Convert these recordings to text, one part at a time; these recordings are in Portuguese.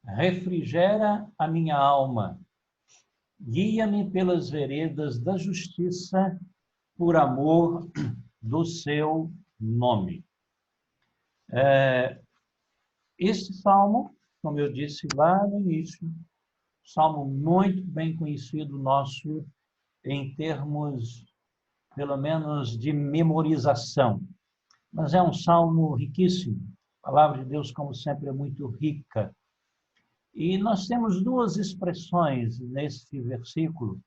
refrigera a minha alma, guia-me pelas veredas da justiça, por amor do seu nome. Esse salmo, como eu disse lá no início, salmo muito bem conhecido nosso em termos, pelo menos, de memorização. Mas é um salmo riquíssimo. A palavra de Deus, como sempre, é muito rica. E nós temos duas expressões nesse versículo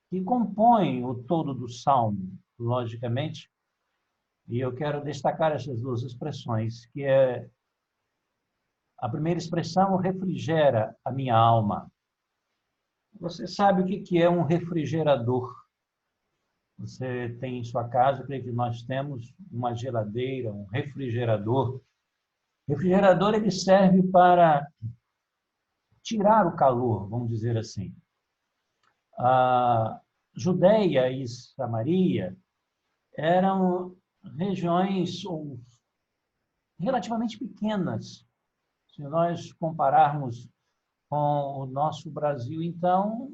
que compõem o todo do salmo, logicamente. E eu quero destacar essas duas expressões, que é a primeira expressão, refrigera a minha alma. Você sabe o que é um refrigerador? Você tem em sua casa, eu creio que nós temos uma geladeira, um refrigerador. O refrigerador ele serve para tirar o calor, vamos dizer assim. A Judeia e Samaria eram regiões relativamente pequenas. Se nós compararmos com o nosso Brasil, então,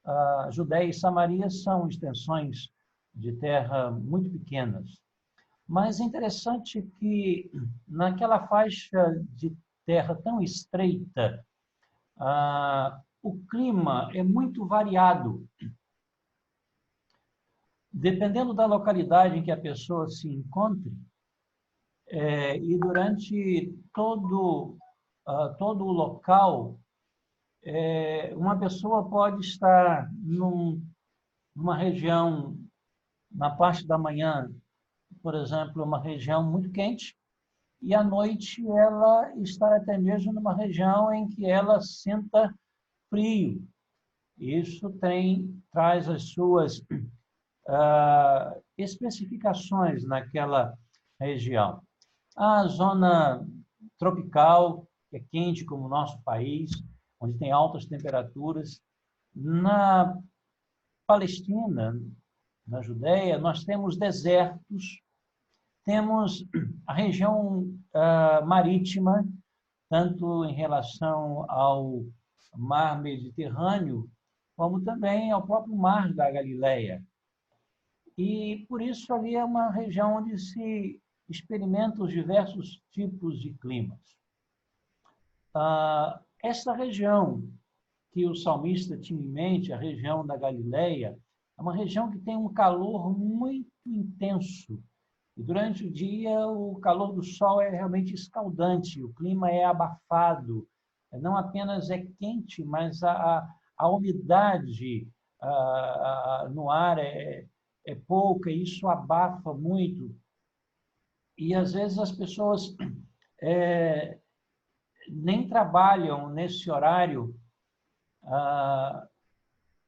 a Judeia e Samaria são extensões de terra muito pequenas. Mas é interessante que naquela faixa de terra tão estreita, o clima é muito variado. Dependendo da localidade em que a pessoa se encontre, e durante todo o local, uma pessoa pode estar numa região, na parte da manhã, por exemplo, uma região muito quente, e à noite ela está até mesmo numa região em que ela sinta frio. Isso traz as suas especificações naquela região. A zona tropical, que é quente como o nosso país, onde tem altas temperaturas. Na Palestina, na Judéia, nós temos desertos, temos a região marítima, tanto em relação ao mar Mediterrâneo, como também ao próprio mar da Galileia. E, por isso, ali é uma região onde se experimenta os diversos tipos de climas. Esta região que o salmista tinha em mente, a região da Galileia, é uma região que tem um calor muito intenso. E durante o dia, o calor do sol é realmente escaldante, o clima é abafado. Não apenas é quente, mas a umidade no ar é pouca, e isso abafa muito. E, às vezes, as pessoas nem trabalham nesse horário,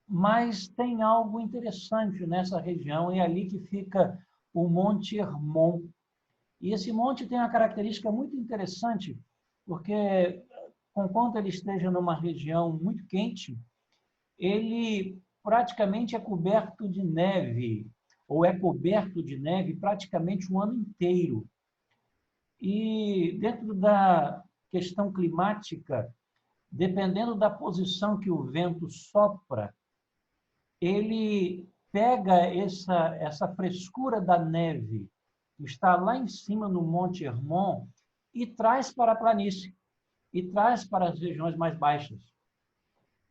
mas tem algo interessante nessa região, é ali que fica o Monte Hermon. E esse monte tem uma característica muito interessante, porque, conquanto ele esteja numa região muito quente, ele praticamente é coberto de neve, ou é coberto de neve praticamente o ano inteiro. E dentro da questão climática, dependendo da posição que o vento sopra, ele pega essa frescura da neve que está lá em cima no Monte Hermon e traz para a planície, e traz para as regiões mais baixas,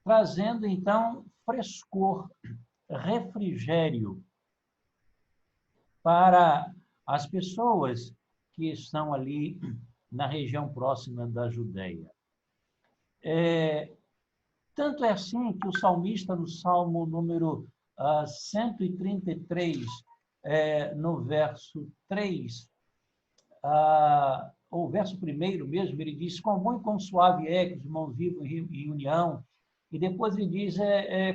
trazendo, então, frescor, refrigério para as pessoas que estão ali na região próxima da Judéia. Tanto é assim que o salmista, no Salmo número 133, no verso 3, ou verso 1 mesmo, ele diz: quão bom e quão suave é que os irmãos vivam em união. E depois ele diz: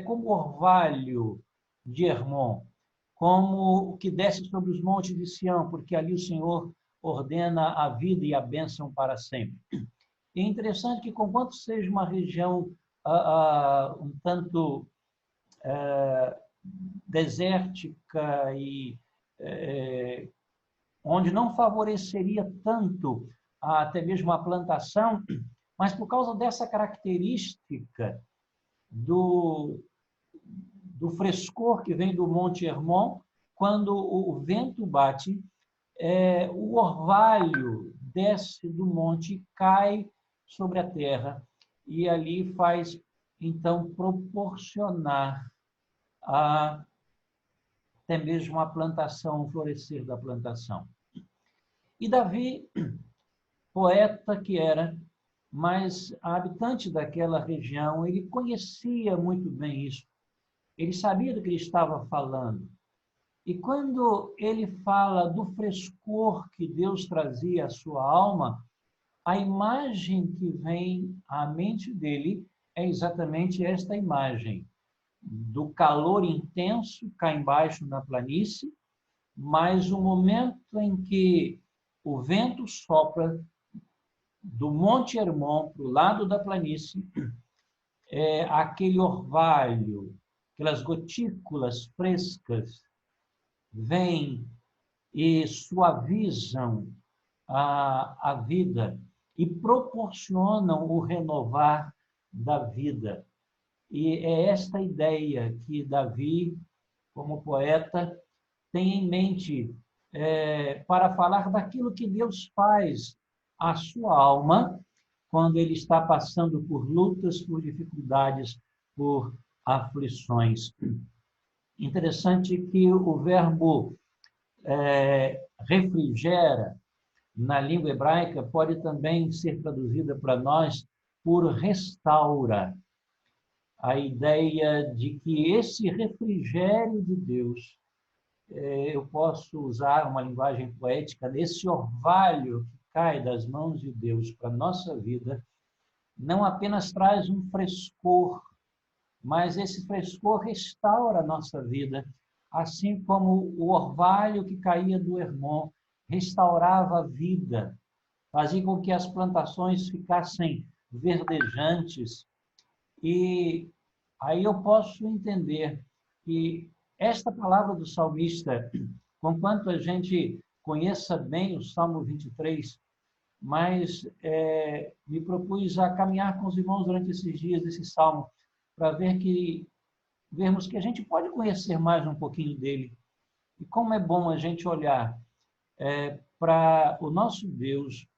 como orvalho de Hermon, como o que desce sobre os montes de Sião, porque ali o Senhor ordena a vida e a bênção para sempre. E é interessante que, conquanto seja uma região um tanto desértica e onde não favoreceria tanto até mesmo a plantação, mas por causa dessa característica do frescor que vem do Monte Hermon, quando o vento bate, o orvalho desce do monte e cai sobre a terra, e ali faz, então, proporcionar até mesmo a plantação, o florescer da plantação. E Davi, poeta que era, mas habitante daquela região, ele conhecia muito bem isso. Ele sabia do que ele estava falando. E quando ele fala do frescor que Deus trazia à sua alma, a imagem que vem à mente dele é exatamente esta imagem do calor intenso cá embaixo na planície, mas o momento em que o vento sopra do Monte Hermon para o lado da planície, aquele orvalho, aquelas gotículas frescas vêm e suavizam a vida e proporcionam o renovar da vida. E é esta ideia que Davi, como poeta, tem em mente para falar daquilo que Deus faz à sua alma quando ele está passando por lutas, por dificuldades, por aflições. Interessante que o verbo refrigera, na língua hebraica, pode também ser traduzida para nós por restaura. A ideia de que esse refrigério de Deus, eu posso usar uma linguagem poética, esse orvalho que cai das mãos de Deus para a nossa vida, não apenas traz um frescor, mas esse frescor restaura a nossa vida, assim como o orvalho que caía do Hermon restaurava a vida, fazia com que as plantações ficassem verdejantes. E aí eu posso entender que esta palavra do salmista, conquanto a gente conheça bem o Salmo 23, mas me propus a caminhar com os irmãos durante esses dias desse Salmo, para vermos que a gente pode conhecer mais um pouquinho dele. E como é bom a gente olhar para o nosso Deus,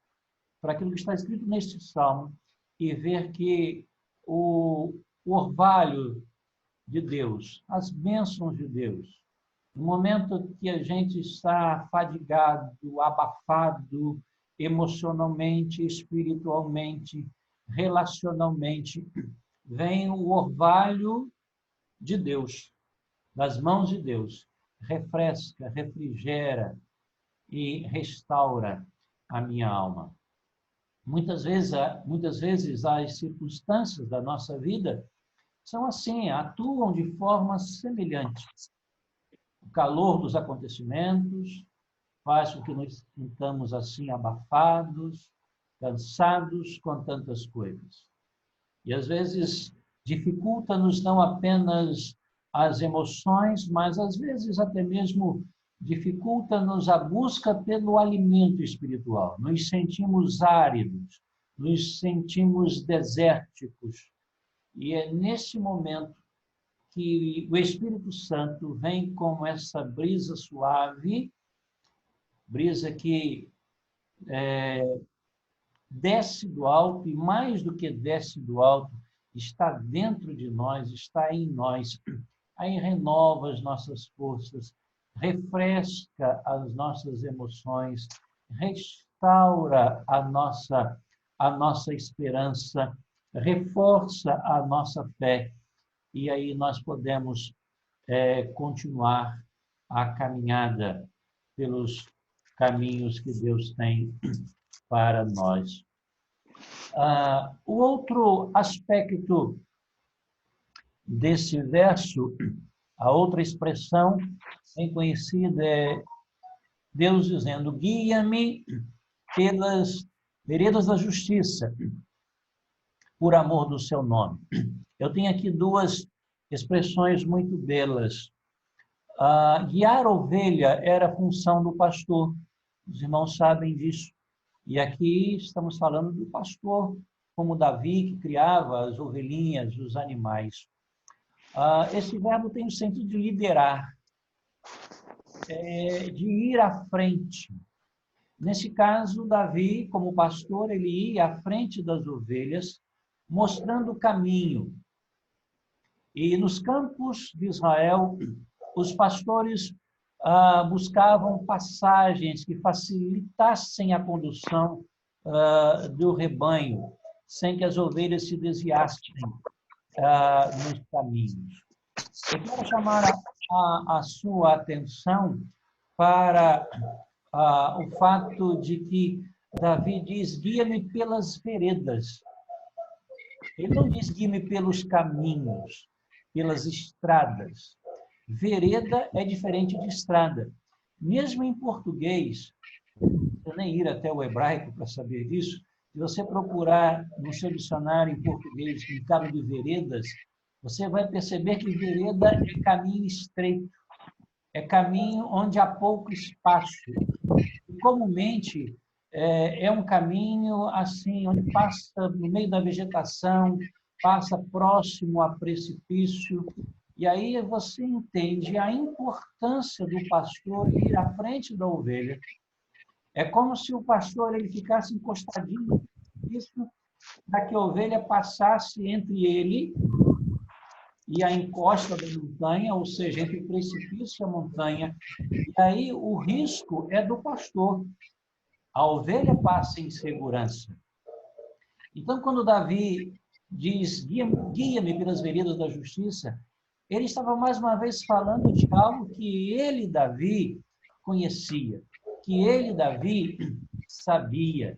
para aquilo que está escrito neste Salmo, e ver que o orvalho de Deus, as bênçãos de Deus, no momento que a gente está fadigado, abafado, emocionalmente, espiritualmente, relacionalmente, vem o orvalho de Deus, das mãos de Deus, refresca, refrigera e restaura a minha alma. Muitas vezes as circunstâncias da nossa vida são assim, atuam de forma semelhante. O calor dos acontecimentos faz com que nos sintamos assim abafados, cansados com tantas coisas. E às vezes dificulta-nos não apenas as emoções, mas às vezes até mesmo dificulta-nos a busca pelo alimento espiritual. Nos sentimos áridos, nos sentimos desérticos. E é nesse momento que o Espírito Santo vem como essa brisa suave, brisa que desce do alto, e mais do que desce do alto, está dentro de nós, está em nós. Aí renova as nossas forças, refresca as nossas emoções, restaura a nossa esperança, reforça a nossa fé. E aí nós podemos continuar a caminhada pelos caminhos que Deus tem para nós. O outro aspecto desse verso, a outra expressão bem conhecida é Deus dizendo: guia-me pelas veredas da justiça, por amor do seu nome. Eu tenho aqui duas expressões muito belas. Guiar ovelha era a função do pastor. Os irmãos sabem disso. E aqui estamos falando do pastor como Davi, que criava as ovelhinhas, os animais. Esse verbo tem o sentido de liderar, de ir à frente. Nesse caso, Davi, como pastor, ele ia à frente das ovelhas, mostrando o caminho. E nos campos de Israel, os pastores buscavam passagens que facilitassem a condução do rebanho, sem que as ovelhas se desviassem nos caminhos. Eu quero chamar a sua atenção para o fato de que Davi diz: guia-me pelas veredas. Ele não diz: guia-me pelos caminhos, pelas estradas. Vereda é diferente de estrada. Mesmo em português, eu nem ir até o hebraico para saber disso, se você procurar no seu dicionário em português, em cabo de veredas, você vai perceber que vereda é caminho estreito, é caminho onde há pouco espaço. E, comumente, é um caminho assim, onde passa no meio da vegetação, passa próximo a precipício, e aí você entende a importância do pastor ir à frente da ovelha. É como se o pastor ele ficasse encostadinho, isso, para que a ovelha passasse entre ele e a encosta da montanha, ou seja, entre o precipício e a montanha. E aí o risco é do pastor. A ovelha passa em segurança. Então, quando Davi diz: guia-me pelas veredas da justiça, ele estava mais uma vez falando de algo que ele, Davi, conhecia, que ele, Davi, sabia.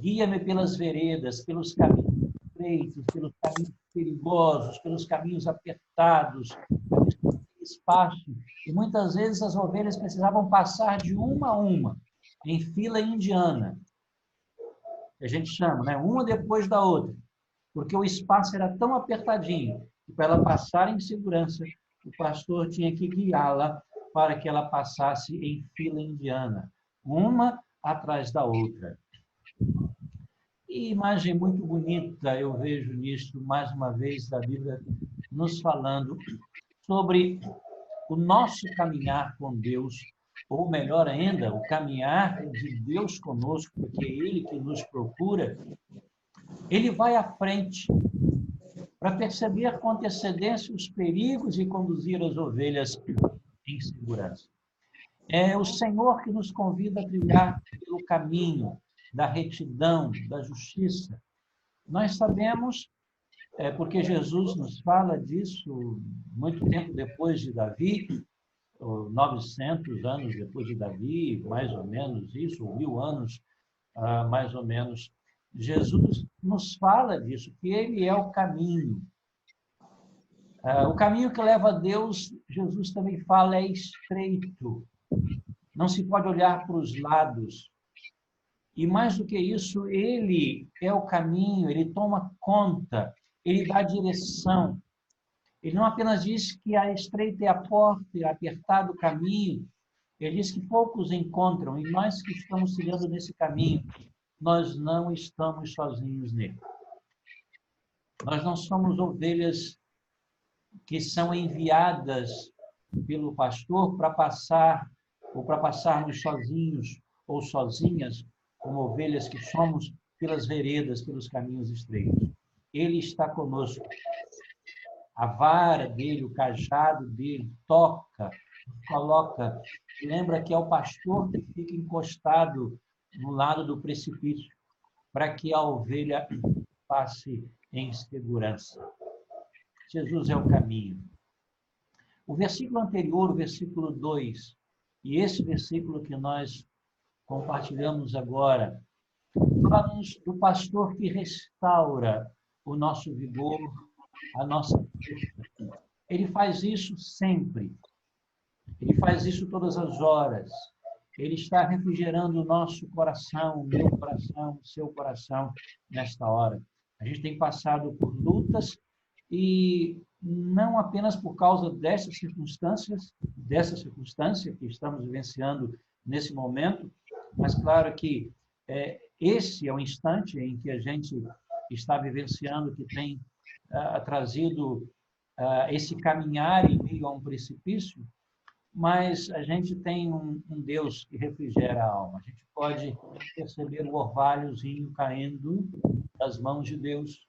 Guia-me pelas veredas, pelos caminhos estreitos, pelos caminhos perigosos, pelos caminhos apertados, pelos espaço. E muitas vezes as ovelhas precisavam passar de uma a uma, em fila indiana, que a gente chama, né? Uma depois da outra, porque o espaço era tão apertadinho que para ela passar em segurança, o pastor tinha que guiá-la para que ela passasse em fila indiana, uma atrás da outra. E imagem muito bonita eu vejo nisso, mais uma vez, da Bíblia nos falando sobre o nosso caminhar com Deus, ou melhor ainda, o caminhar de Deus conosco, porque é Ele que nos procura. Ele vai à frente para perceber com antecedência os perigos e conduzir as ovelhas em segurança. É o Senhor que nos convida a trilhar pelo caminho da retidão, da justiça. Nós sabemos, porque Jesus nos fala disso muito tempo depois de Davi, 900 anos depois de Davi, mais ou menos isso, ou 1000 anos, mais ou menos. Jesus nos fala disso, que ele é o caminho. O caminho que leva a Deus, Jesus também fala, é estreito. Não se pode olhar para os lados. E mais do que isso, ele é o caminho, ele toma conta, ele dá direção. Ele não apenas diz que a estreita é a porta e apertado o caminho, ele diz que poucos encontram, e nós que estamos trilhando nesse caminho, nós não estamos sozinhos nele. Nós não somos ovelhas que são enviadas pelo pastor para passar, ou para passarmos sozinhos ou sozinhas, como ovelhas que somos, pelas veredas, pelos caminhos estreitos. Ele está conosco. A vara dele, o cajado dele, toca, coloca. Lembra que é o pastor que fica encostado no lado do precipício, para que a ovelha passe em segurança. Jesus é o caminho. O versículo anterior, o versículo 2, e esse versículo que nós compartilhamos agora, fala-nos do pastor que restaura o nosso vigor, a nossa força. Ele faz isso sempre. Ele faz isso todas as horas. Ele está refrigerando o nosso coração, o meu coração, o seu coração, nesta hora. A gente tem passado por lutas e não apenas por causa dessa circunstância que estamos vivenciando nesse momento, mas claro que esse é o instante em que a gente está vivenciando, que tem trazido esse caminhar em meio a um precipício, mas a gente tem um Deus que refrigera a alma. A gente pode perceber o orvalhozinho caindo das mãos de Deus,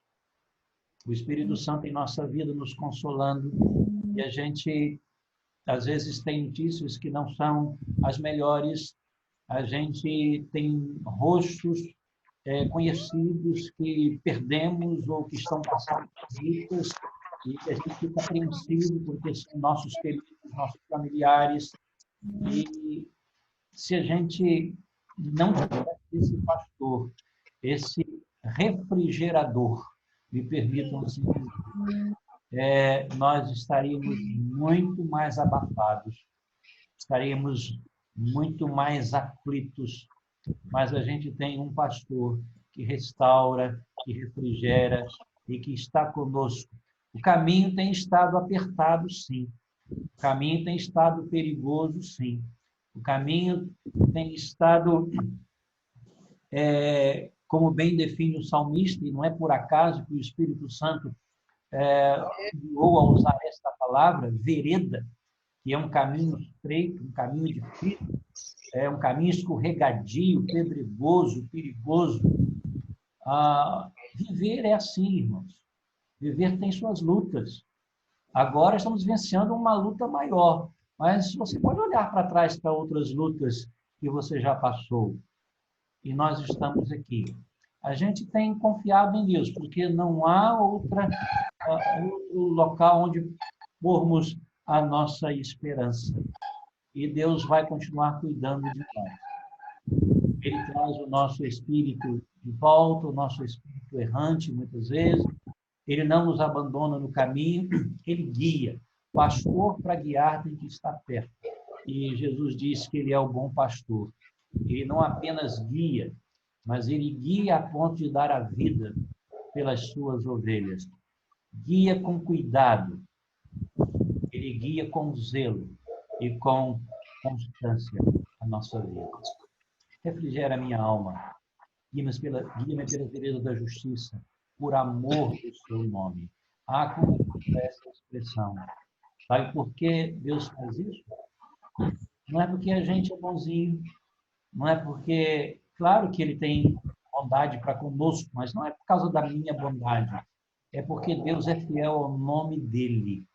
o Espírito Santo em nossa vida nos consolando, e a gente, às vezes, tem notícias que não são as melhores, a gente tem rostos conhecidos que perdemos ou que estão passando por lutas, e a gente fica apreensivo porque são nossos queridos, nossos familiares. E se a gente não tivesse esse pastor, esse refrigerador, me permitam assim dizer, nós estaríamos muito mais abafados, estaríamos muito mais aflitos, mas a gente tem um pastor que restaura, que refrigera e que está conosco. O caminho tem estado apertado, sim. O caminho tem estado perigoso, sim. O caminho tem estado, como bem define o salmista, e não é por acaso que o Espírito Santo ou a usar esta palavra, vereda, que é um caminho estreito, um caminho difícil, um caminho escorregadio, pedregoso, perigoso. Viver é assim, irmãos. Viver tem suas lutas. Agora estamos vencendo uma luta maior, mas você pode olhar para trás para outras lutas que você já passou. E nós estamos aqui. A gente tem confiado em Deus, porque não há outro local onde pormos a nossa esperança. E Deus vai continuar cuidando de nós. Ele traz o nosso espírito de volta, o nosso espírito errante, muitas vezes. Ele não nos abandona no caminho, ele guia. Pastor para guiar tem que estar perto. E Jesus disse que ele é o bom pastor. Ele não apenas guia, mas ele guia a ponto de dar a vida pelas suas ovelhas. Guia com cuidado. Ele guia com zelo e com constância a nossa vida. Refrigera a minha alma. Guia-me pelas veredas da justiça, por amor do seu nome. Como é essa expressão? Sabe por que Deus faz isso? Não é porque a gente é bonzinho, não é porque, claro que ele tem bondade para conosco, mas não é por causa da minha bondade. É porque Deus é fiel ao nome dele.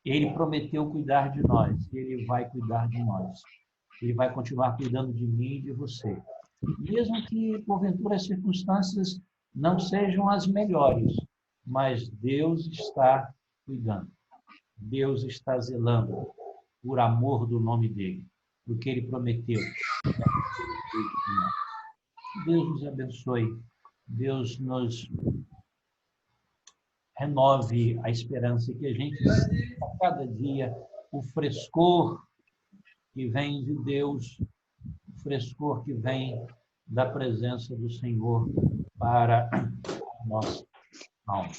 Ele prometeu cuidar de nós, e ele vai cuidar de nós. Ele vai continuar cuidando de mim e de você. Mesmo que, porventura, as circunstâncias não sejam as melhores, mas Deus está cuidando. Deus está zelando por amor do nome dele, porque ele prometeu. Deus nos abençoe. Deus nos renove a esperança e que a gente sinta a cada dia o frescor que vem de Deus, o frescor que vem da presença do Senhor para a nossa alma.